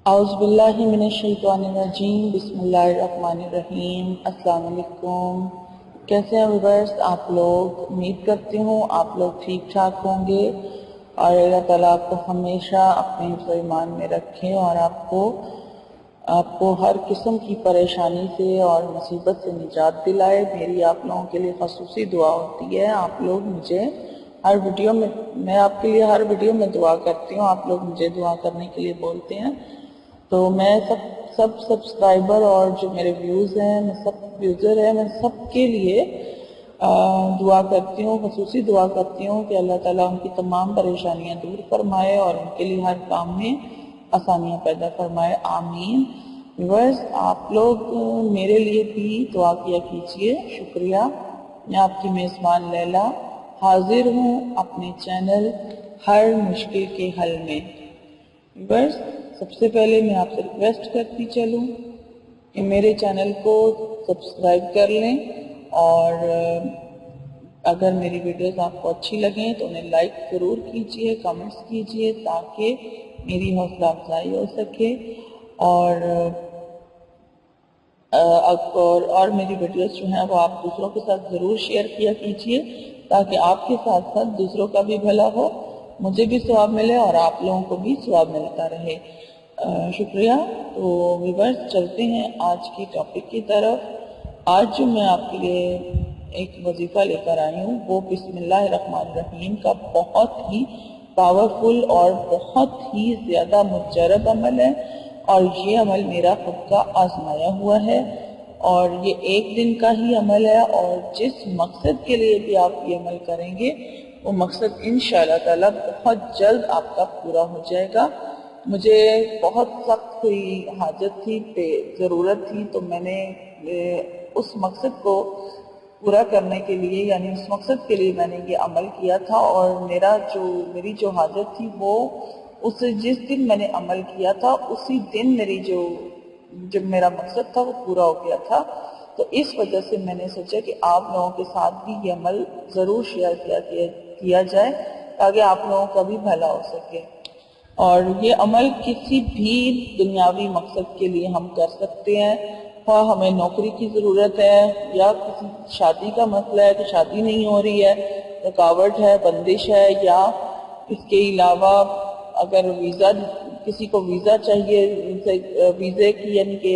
اعوذ باللہ من الشیطان الرجیم، بسم اللہ الرحمن الرحیم۔ السلام علیکم، کیسے ہیں ویورز آپ لوگ؟ امید کرتی ہوں آپ لوگ ٹھیک ٹھاک ہوں گے اور اللہ تعالیٰ آپ کو ہمیشہ اپنے حفظ و ایمان میں رکھے اور آپ کو ہر قسم کی پریشانی سے اور مصیبت سے نجات دلائے۔ میری آپ لوگوں کے لیے خصوصی دعا ہوتی ہے۔ آپ لوگ مجھے میں آپ کے لیے ہر ویڈیو میں دعا کرتی ہوں، آپ لوگ مجھے دعا کرنے کے لیے بولتے ہیں، تو میں سب سبسکرائبر اور جو میرے ویوز ہیں، میں سب کے لیے دعا کرتی ہوں، خصوصی دعا کرتی ہوں کہ اللہ تعالیٰ ان کی تمام پریشانیاں دور فرمائے اور ان کے لیے ہر کام میں آسانیاں پیدا فرمائے، آمین۔ بس آپ لوگ میرے لیے بھی دعا کیا کیجیے، شکریہ۔ میں آپ کی میزبان لیلا حاضر ہوں اپنے چینل ہر مشکل کے حل میں۔ بس سب سے پہلے میں آپ سے ریکویسٹ کرتی چلوں کہ میرے چینل کو سبسکرائب کر لیں اور اگر میری ویڈیوز آپ کو اچھی لگیں تو انہیں لائک ضرور کیجئے، کمنٹس کیجئے تاکہ میری حوصلہ افزائی ہو سکے اور میری ویڈیوز جو ہیں وہ آپ دوسروں کے ساتھ ضرور شیئر کیا کیجئے تاکہ آپ کے ساتھ ساتھ دوسروں کا بھی بھلا ہو، مجھے بھی ثواب ملے اور آپ لوگوں کو بھی ثواب ملتا رہے۔ شکریہ۔ تو ویورز چلتے ہیں آج کی ٹاپک کی طرف۔ آج جو میں آپ کے لیے ایک وظیفہ لے کر آئی ہوں وہ بسم اللہ الرحمن الرحیم کا بہت ہی پاورفل اور بہت ہی زیادہ مجرب عمل ہے، اور یہ عمل میرا خود کا آزمایا ہوا ہے اور یہ ایک دن کا ہی عمل ہے، اور جس مقصد کے لیے بھی آپ یہ عمل کریں گے وہ مقصد انشاءاللہ تعالی بہت جلد آپ کا پورا ہو جائے گا۔ مجھے بہت سخت کوئی حاجت تھی، ضرورت تھی، تو میں نے اس مقصد کو پورا کرنے کے لیے یعنی اس مقصد کے لیے میں نے یہ عمل کیا تھا، اور میری جو حاجت تھی وہ جس دن میں نے عمل کیا تھا اسی دن جب میرا مقصد تھا وہ پورا ہو گیا تھا۔ تو اس وجہ سے میں نے سوچا کہ آپ لوگوں کے ساتھ بھی یہ عمل ضرور شیئر کیا جائے تاکہ آپ لوگوں کا بھی بھلا ہو سکے۔ اور یہ عمل کسی بھی دنیاوی مقصد کے لیے ہم کر سکتے ہیں، خواہ ہمیں نوکری کی ضرورت ہے یا کسی شادی کا مسئلہ ہے کہ شادی نہیں ہو رہی ہے، رکاوٹ ہے، بندش ہے، یا اس کے علاوہ اگر کسی کو ویزا چاہیے، ویزے کی یعنی کہ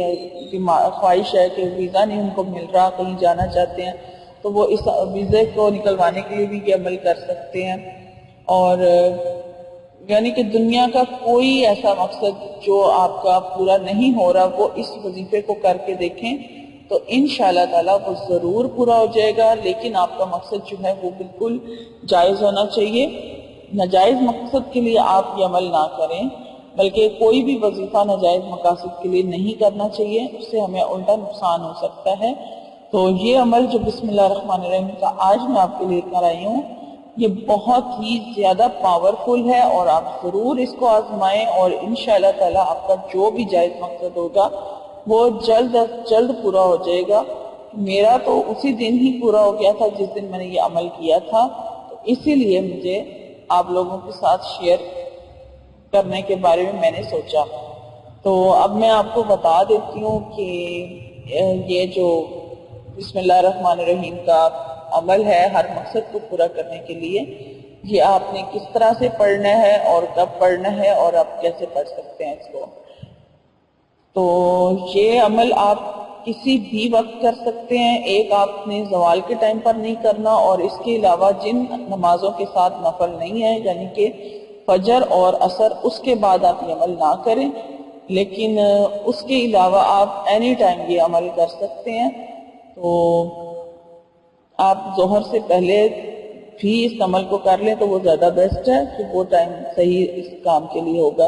خواہش ہے کہ ویزا نہیں ان کو مل رہا، کہیں جانا چاہتے ہیں تو وہ اس ویزے کو نکلوانے کے لیے بھی یہ عمل کر سکتے ہیں۔ اور یعنی کہ دنیا کا کوئی ایسا مقصد جو آپ کا پورا نہیں ہو رہا وہ اس وظیفے کو کر کے دیکھیں تو انشاءاللہ تعالیٰ وہ ضرور پورا ہو جائے گا، لیکن آپ کا مقصد جو ہے وہ بالکل جائز ہونا چاہیے۔ ناجائز مقصد کے لیے آپ یہ عمل نہ کریں، بلکہ کوئی بھی وظیفہ ناجائز مقاصد کے لیے نہیں کرنا چاہیے، اس سے ہمیں الٹا نقصان ہو سکتا ہے۔ تو یہ عمل جو بسم اللہ الرحمن الرحیم کا آج میں آپ کے لیے کر آئی ہوں یہ بہت ہی زیادہ پاورفل ہے، اور آپ ضرور اس کو آزمائیں اور انشاءاللہ تعالیٰ آپ کا جو بھی جائز مقصد ہوگا وہ جلد از جلد پورا ہو جائے گا۔ میرا تو اسی دن ہی پورا ہو گیا تھا جس دن میں نے یہ عمل کیا تھا، تو اسی لیے مجھے آپ لوگوں کے ساتھ شیئر کرنے کے بارے میں نے سوچا۔ تو اب میں آپ کو بتا دیتی ہوں کہ یہ جو بسم اللہ الرحمن الرحیم کا عمل ہے ہر مقصد کو پورا کرنے کے لیے، یہ آپ نے کس طرح سے پڑھنا ہے اور کب پڑھنا ہے اور آپ کیسے پڑھ سکتے ہیں اس کو۔ تو یہ عمل آپ کسی بھی وقت کر سکتے ہیں، ایک آپ نے زوال کے ٹائم پر نہیں کرنا، اور اس کے علاوہ جن نمازوں کے ساتھ نفل نہیں ہے یعنی کہ فجر اور عصر، اس کے بعد آپ یہ عمل نہ کریں، لیکن اس کے علاوہ آپ اینی ٹائم یہ عمل کر سکتے ہیں۔ تو آپ ظہر سے پہلے بھی اس عمل کو کر لیں تو وہ زیادہ بیسٹ ہے کہ وہ ٹائم صحیح اس کام کے لیے ہوگا۔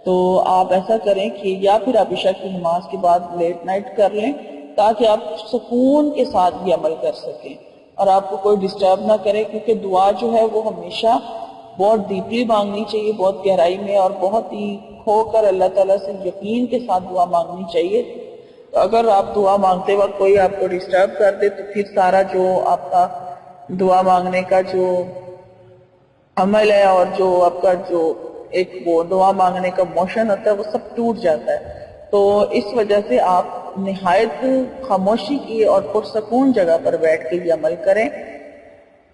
تو آپ ایسا کریں کہ یا پھر آپ عشاء کی نماز کے بعد لیٹ نائٹ کر لیں تاکہ آپ سکون کے ساتھ یہ عمل کر سکیں اور آپ کو کوئی ڈسٹرب نہ کرے، کیونکہ دعا جو ہے وہ ہمیشہ بہت ڈیپلی مانگنی چاہیے، بہت گہرائی میں اور بہت ہی کھو کر اللہ تعالیٰ سے یقین کے ساتھ دعا مانگنی چاہیے۔ تو اگر آپ دعا مانگتے وقت کوئی آپ کو ڈسٹرب کر دے تو پھر سارا جو آپ کا دعا مانگنے کا جو عمل ہے اور جو آپ کا جو ایک وہ دعا مانگنے کا موشن ہوتا ہے وہ سب ٹوٹ جاتا ہے. تو اس وجہ سے آپ نہایت خاموشی کی اور پرسکون جگہ پر بیٹھ کے یہ عمل کریں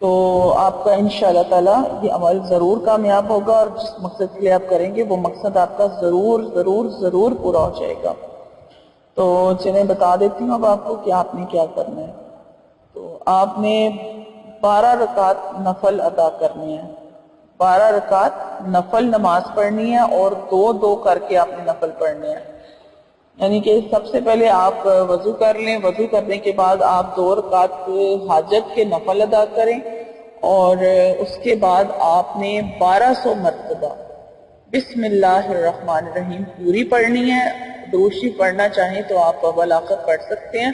تو آپ کا انشاءاللہ تعالی یہ عمل ضرور کامیاب ہوگا اور جس مقصد کے لیے آپ کریں گے وہ مقصد آپ کا ضرور ضرور ضرور پورا ہو جائے گا. تو چلیں بتا دیتی ہوں اب آپ کو کہ آپ نے کیا کرنا ہے. تو آپ نے 12 رکعت نفل ادا کرنے ہیں. 12 رکعت نفل نماز پڑھنی ہے اور 2 کر کے آپ نے نفل پڑھنے ہیں. یعنی کہ سب سے پہلے آپ وضو کر لیں. وضو کرنے کے بعد آپ 2 رکعت حاجت کے نفل ادا کریں اور اس کے بعد آپ نے 1200 مرتبہ بسم اللہ الرحمن الرحیم پوری پڑھنی ہے. درود شریف پڑھنا چاہیں تو آپ اول آخر پڑھ سکتے ہیں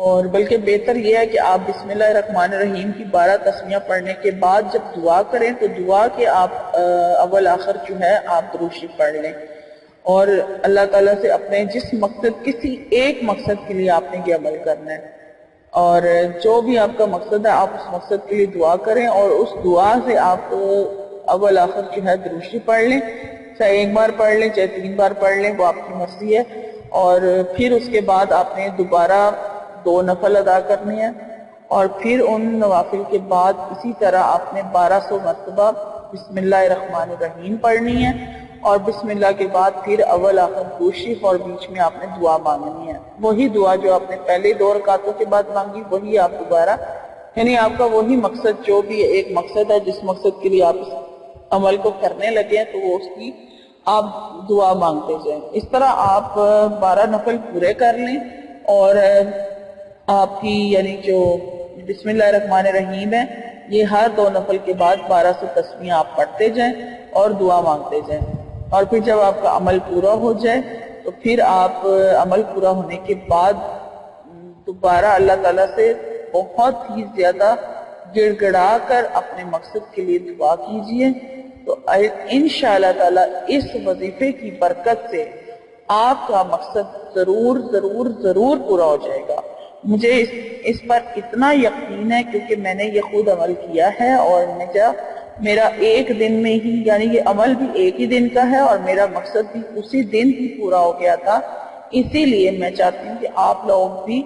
اور بلکہ بہتر یہ ہے کہ آپ بسم اللہ الرحمن الرحیم کی 12 تسمیہ پڑھنے کے بعد جب دعا کریں تو دعا کے آپ اول آخر جو ہے آپ درود شریف پڑھ لیں اور اللہ تعالیٰ سے اپنے جس مقصد کسی ایک مقصد کے لیے آپ نے یہ عمل کرنا ہے اور جو بھی آپ کا مقصد ہے آپ اس مقصد کے لیے دعا کریں اور اس دعا سے آپ اول آخر جو ہے درود شریف پڑھ لیں. چاہے 1 بار پڑھ لیں چاہے 3 بار پڑھ لیں وہ آپ کی مرضی ہے. اور پھر اس کے بعد آپ نے دوبارہ 2 نفل ادا کرنے ہیں اور پھر ان نوافل کے بعد اسی طرح آپ نے 1200 مرتبہ بسم اللہ الرحمن الرحیم پڑھنی ہے اور بسم اللہ کے بعد پھر اول آخر درود شریف اور بیچ میں آپ نے دعا مانگنی ہے. وہی دعا جو آپ نے پہلے 2 رکعتوں کے بعد مانگی وہی آپ دوبارہ یعنی آپ کا وہی مقصد جو بھی ایک مقصد ہے جس مقصد کے لیے آپ اس عمل کو کرنے لگے ہیں تو وہ اس کی آپ دعا مانگتے جائیں. اس طرح آپ 12 نفل پورے کر لیں اور آپ کی یعنی جو بسم اللہ الرحمن الرحیم ہے یہ ہر 2 نفل کے بعد 1200 تسمیہ آپ پڑھتے جائیں اور دعا مانگتے جائیں اور پھر جب آپ کا عمل پورا ہو جائے تو پھر آپ عمل پورا ہونے کے بعد دوبارہ اللہ تعالیٰ سے بہت ہی زیادہ گڑ گڑا کر اپنے مقصد کے لیے دعا کیجئے تو انشاءاللہ تعالیٰ اس وظیفے کی برکت سے آپ کا مقصد ضرور ضرور ضرور پورا ہو جائے گا. مجھے اس پر اتنا یقین ہے کیونکہ میں نے یہ خود عمل کیا ہے اور میرا ایک دن میں ہی یعنی یہ عمل بھی ایک ہی دن کا ہے اور میرا مقصد بھی اسی دن ہی پورا ہو گیا تھا. اسی لیے میں چاہتی ہوں کہ آپ لوگ بھی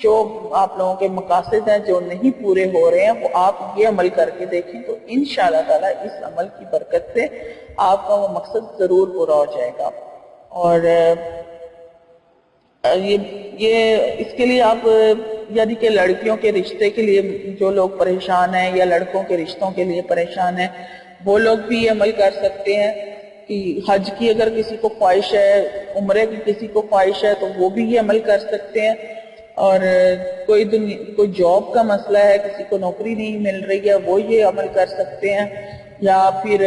جو آپ لوگوں کے مقاصد ہیں جو نہیں پورے ہو رہے ہیں وہ آپ یہ عمل کر کے دیکھیں تو انشاءاللہ تعالیٰ اس عمل کی برکت سے آپ کا وہ مقصد ضرور پورا ہو جائے گا. اور یہ اس کے لیے آپ یعنی کہ لڑکیوں کے رشتے کے لیے جو لوگ پریشان ہیں یا لڑکوں کے رشتوں کے لیے پریشان ہیں وہ لوگ بھی یہ عمل کر سکتے ہیں کہ حج کی اگر کسی کو خواہش ہے عمرے کی کسی کو خواہش ہے تو وہ بھی یہ عمل کر سکتے ہیں. اور کوئی جاب کا مسئلہ ہے کسی کو نوکری نہیں مل رہی ہے وہ یہ عمل کر سکتے ہیں یا پھر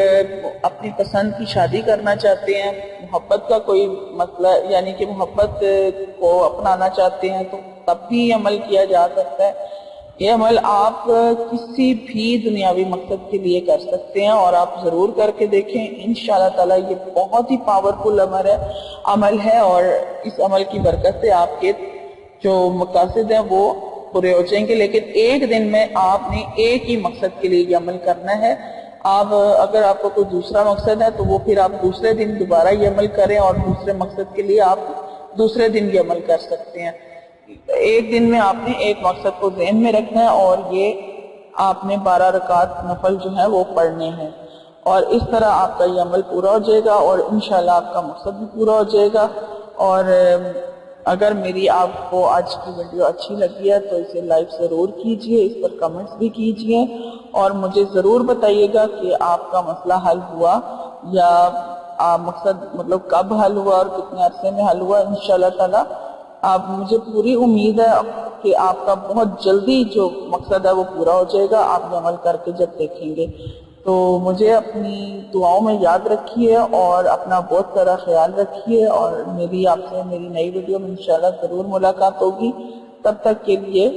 اپنی پسند کی شادی کرنا چاہتے ہیں محبت کا کوئی مسئلہ یعنی کہ محبت کو اپنانا چاہتے ہیں تو تب بھی یہ عمل کیا جا سکتا ہے. یہ عمل آپ کسی بھی دنیاوی مقصد کے لیے کر سکتے ہیں اور آپ ضرور کر کے دیکھیں انشاءاللہ تعالیٰ یہ بہت ہی پاورفل عمل ہے اور اس عمل کی برکت سے آپ کے جو مقاصد ہیں وہ پورے ہو جائیں گے. لیکن ایک دن میں آپ نے ایک ہی مقصد کے لیے یہ عمل کرنا ہے. آپ اگر آپ کو کوئی دوسرا مقصد ہے تو وہ پھر آپ دوسرے دن دوبارہ یہ عمل کریں اور دوسرے مقصد کے لیے آپ دوسرے دن یہ عمل کر سکتے ہیں. ایک دن میں آپ نے ایک مقصد کو ذہن میں رکھنا ہے اور یہ آپ نے 12 رکعت نفل جو ہے وہ پڑھنے ہیں اور اس طرح آپ کا یہ عمل پورا ہو جائے گا اور انشاءاللہ آپ کا مقصد بھی پورا ہو جائے گا. اور اگر میری آپ کو آج کی ویڈیو اچھی لگی ہے تو اسے لائک ضرور کیجئے, اس پر کمنٹس بھی کیجئے اور مجھے ضرور بتائیے گا کہ آپ کا مسئلہ حل ہوا یا مقصد مطلب کب حل ہوا اور کتنے عرصے میں حل ہوا. انشاءاللہ تعالی آپ مجھے پوری امید ہے کہ آپ کا بہت جلدی جو مقصد ہے وہ پورا ہو جائے گا آپ یہ عمل کر کے جب دیکھیں گے. تو مجھے اپنی دعاؤں میں یاد رکھیے اور اپنا بہت سارا خیال رکھیے اور میری آپ سے میری نئی ویڈیو میں انشاءاللہ ضرور ملاقات ہوگی. تب تک کے لیے